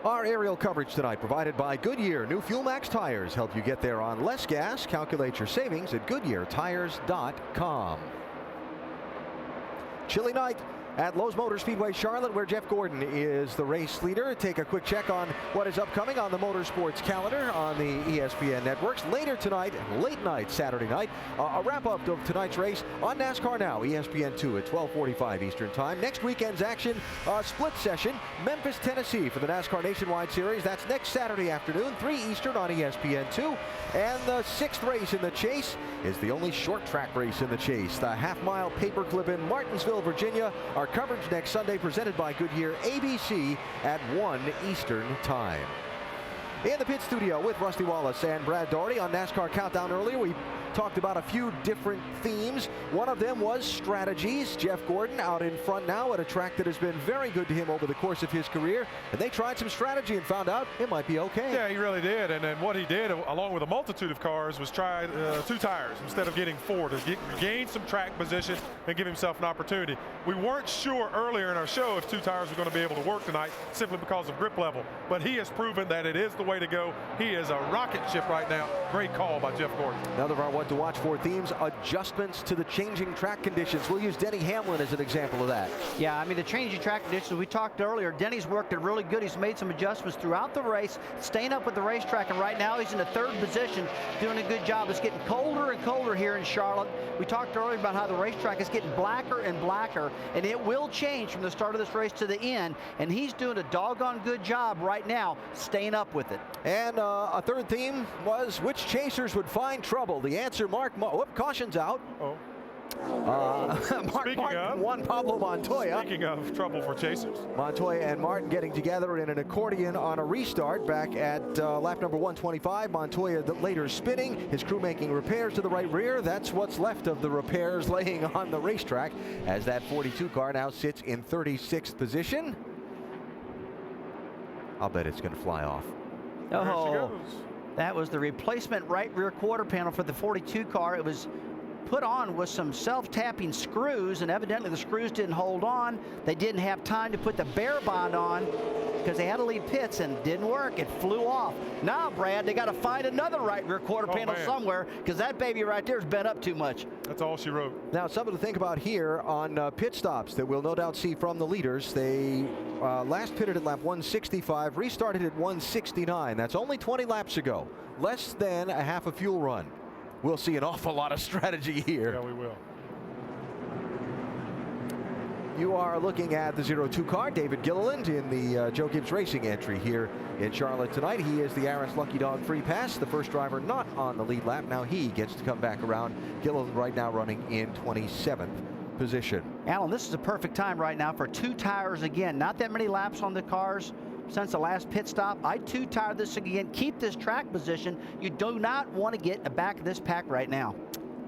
Our aerial coverage tonight provided by Goodyear. New Fuel Max tires help you get there on less gas. Calculate your savings at GoodyearTires.com. Chilly night at Lowe's Motor Speedway Charlotte, where Jeff Gordon is the race leader. Take a quick check on what is upcoming on the motorsports calendar on the ESPN networks. Later tonight, late night Saturday night, a wrap-up of tonight's race on NASCAR Now, ESPN2 at 12:45 Eastern Time. Next weekend's action, split session, Memphis, Tennessee for the NASCAR Nationwide Series. That's next Saturday afternoon, 3 Eastern on ESPN2. And the 6th race in the chase is the only short track race in the chase, the half-mile paperclip in Martinsville, Virginia. Our coverage next Sunday presented by Goodyear ABC at 1 Eastern Time. In the pit studio with Rusty Wallace and Brad Daugherty on NASCAR Countdown earlier, we talked about a few different themes. One of them was strategies. Jeff Gordon out in front now at a track that has been very good to him over the course of his career. And they tried some strategy and found out it might be okay. Yeah, he really did. And then what he did, along with a multitude of cars, was try 2 tires instead of getting 4 to gain some track position and give himself an opportunity. We weren't sure earlier in our show if 2 tires were going to be able to work tonight simply because of grip level. But he has proven that it is the way to go. He is a rocket ship right now. Great call by Jeff Gordon. Another of our what to watch for themes, adjustments to the changing track conditions. We'll use Denny Hamlin as an example of that. Yeah, I mean, the changing track conditions, we talked earlier, Denny's worked it really good. He's made some adjustments throughout the race, staying up with the racetrack, and right now he's in the 3rd position, doing a good job. It's getting colder and colder here in Charlotte. We talked earlier about how the racetrack is getting blacker and blacker, and it will change from the start of this race to the end, and he's doing a doggone good job right now, staying up with it. And a 3rd theme was which chasers would find trouble. The answer, caution's out. Mark Martin won Pablo Montoya. Speaking of trouble for chasers. Montoya and Martin getting together in an accordion on a restart back at lap number 125. Montoya later spinning, his crew making repairs to the right rear. That's what's left of the repairs laying on the racetrack as that 42 car now sits in 36th position. I'll bet it's going to fly off. Oh, that was the replacement right rear quarter panel for the 42 car. It was put on with some self-tapping screws, and evidently the screws didn't hold on. They didn't have time to put the bear bond on because they had to leave pits, and it didn't work. It flew off. Now, Brad, they got to find another right rear quarter panel somewhere because that baby right there is bent up too much. That's all she wrote. Now, something to think about here on pit stops that we'll no doubt see from the leaders. They last pitted at lap 165, restarted at 169. That's only 20 laps ago. Less than a half a fuel run. We'll see an awful lot of strategy here. Yeah, we will. You are looking at the 02 car, David Gilliland, in the Joe Gibbs Racing entry here in Charlotte tonight. He is the Aris Lucky Dog free pass, the first driver not on the lead lap. Now he gets to come back around. Gilliland right now running in 27th position. Alan, this is a perfect time right now for 2 tires again. Not that many laps on the cars since the last pit stop. I 2-tire this again. Keep this track position. You do not want to get in the back of this pack right now.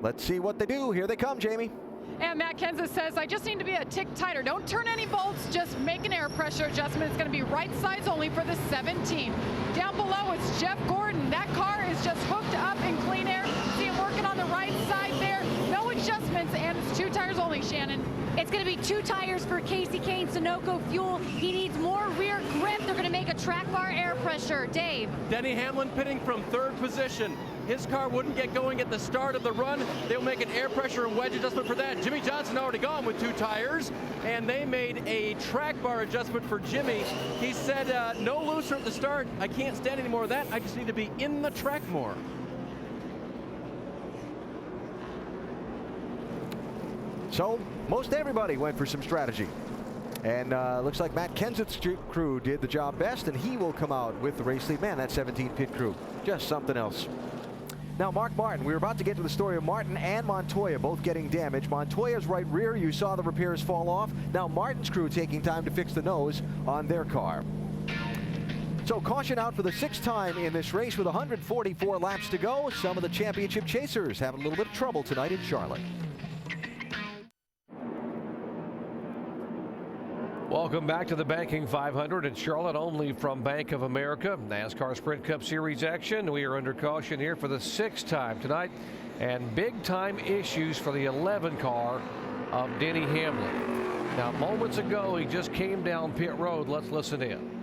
Let's see what they do. Here they come, Jamie. And Matt Kenseth says, I just need to be a tick tighter. Don't turn any bolts, just make an air pressure adjustment. It's going to be right sides only for the 17. Down below, it's Jeff Gordon. That car is just hooked up in clean air. See him working on the right side there. No adjustments, and it's 2 tires only, Shannon. It's going to be 2 tires for Casey Kane, Sunoco Fuel. He needs more rear grip. They're going to make a track bar air pressure. Dave. Denny Hamlin pitting from 3rd position. His car wouldn't get going at the start of the run. They'll make an air pressure and wedge adjustment for that. Jimmy Johnson already gone with 2 tires, and they made a track bar adjustment for Jimmy. He said, no looser at the start. I can't stand any more of that. I just need to be in the track more. So most everybody went for some strategy. And looks like Matt Kenseth's crew did the job best, and he will come out with the race lead. Man, that 17 pit crew, just something else. Now, Mark Martin, we were about to get to the story of Martin and Montoya both getting damaged. Montoya's right rear, you saw the repairs fall off. Now Martin's crew taking time to fix the nose on their car. So caution out for the 6th time in this race with 144 laps to go. Some of the championship chasers having a little bit of trouble tonight in Charlotte. Welcome back to the Banking 500 in Charlotte, only from Bank of America. NASCAR Sprint Cup Series action. We are under caution here for the 6th time tonight, and big time issues for the 11 car of Denny Hamlin. Now, moments ago, he just came down pit road. Let's listen in.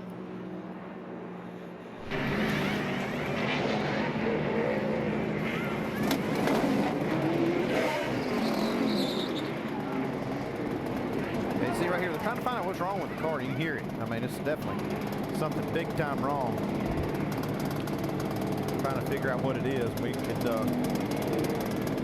see right here, they're trying to find out what's wrong with the car. You can hear it. I mean, it's definitely something big time wrong. Trying to figure out what it is. We could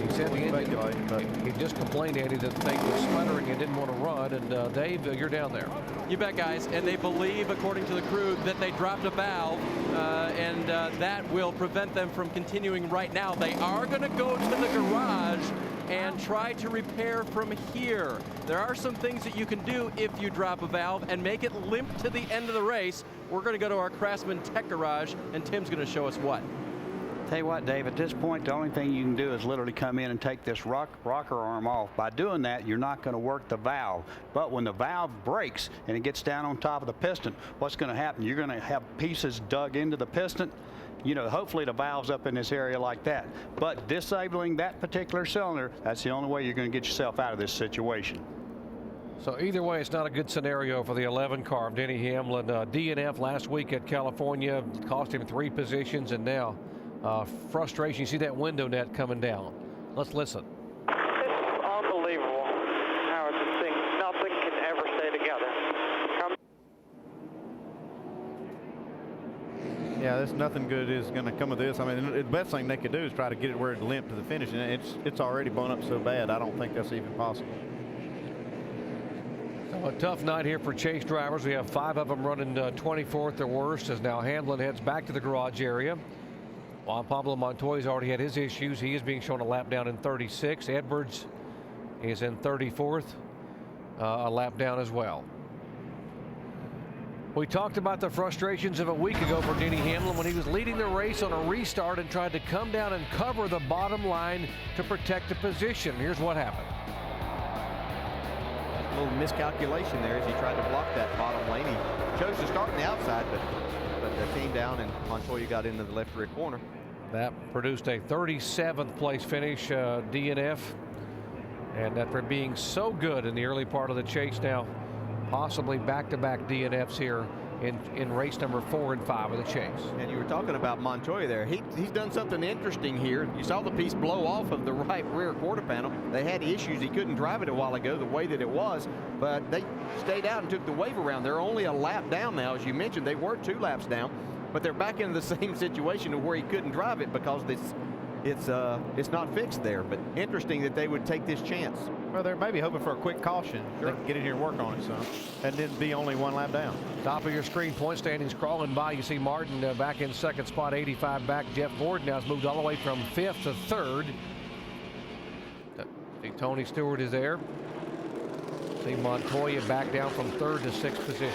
he said speculate, but he just complained, Andy, that the thing was sputtering and didn't want to run. And Dave, you're down there. You bet, guys. And they believe, according to the crew, that they dropped a valve, and that will prevent them from continuing right now. They are going to go to the garage and try to repair from here. There are some things that you can do if you drop a valve and make it limp to the end of the race. We're going to go to our Craftsman Tech Garage, and Tim's going to show us what. Tell you what, Dave, at this point, the only thing you can do is literally come in and take this rocker arm off. By doing that, you're not going to work the valve. But when the valve breaks and it gets down on top of the piston, what's going to happen? You're going to have pieces dug into the piston. You know, hopefully the valve's up in this area like that. But disabling that particular cylinder, that's the only way you're going to get yourself out of this situation. So either way, it's not a good scenario for the 11 car of Denny Hamlin. DNF last week at California cost him 3 positions, and now frustration. You see that window net coming down. Let's listen. This is unbelievable how this thing, nothing can ever stay together. yeah, there's nothing good is going to come of this. I mean, the best thing they could do is try to get it where it limped to the finish, and it's already blown up so bad. I don't think that's even possible. So a tough night here for chase drivers. We have 5 of them running 24th or worse as now Hamlin heads back to the garage area. Juan Pablo Montoya's already had his issues. He is being shown a lap down in 36. Edwards is in 34th, a lap down as well. We talked about the frustrations of a week ago for Denny Hamlin when he was leading the race on a restart and tried to come down and cover the bottom line to protect the position. Here's what happened. A little miscalculation there as he tried to block that bottom lane. He chose to start on the outside, but came down and Montoya got into the left rear corner. That produced a 37th place finish, DNF, and that for being so good in the early part of the chase, now possibly back-to-back DNFs here in race number 4 and 5 of the chase. And you were talking about Montoya there. He's done something interesting here. You saw the piece blow off of the right rear quarter panel. They had issues. He couldn't drive it a while ago the way that it was, but they stayed out and took the wave around. They're only a lap down now. As you mentioned, they were 2 laps down, but they're back into the same situation of where he couldn't drive it because it's not fixed there. But interesting that they would take this chance. Well, they're maybe hoping for a quick caution. Sure. They can get in here and work on it some, and then be only 1 lap down. Top of your screen, point standings crawling by. You see Martin back in second spot, 85 back. Jeff Gordon now has moved all the way from 5th to 3rd. See Tony Stewart is there. See Montoya back down from 3rd to 6th position.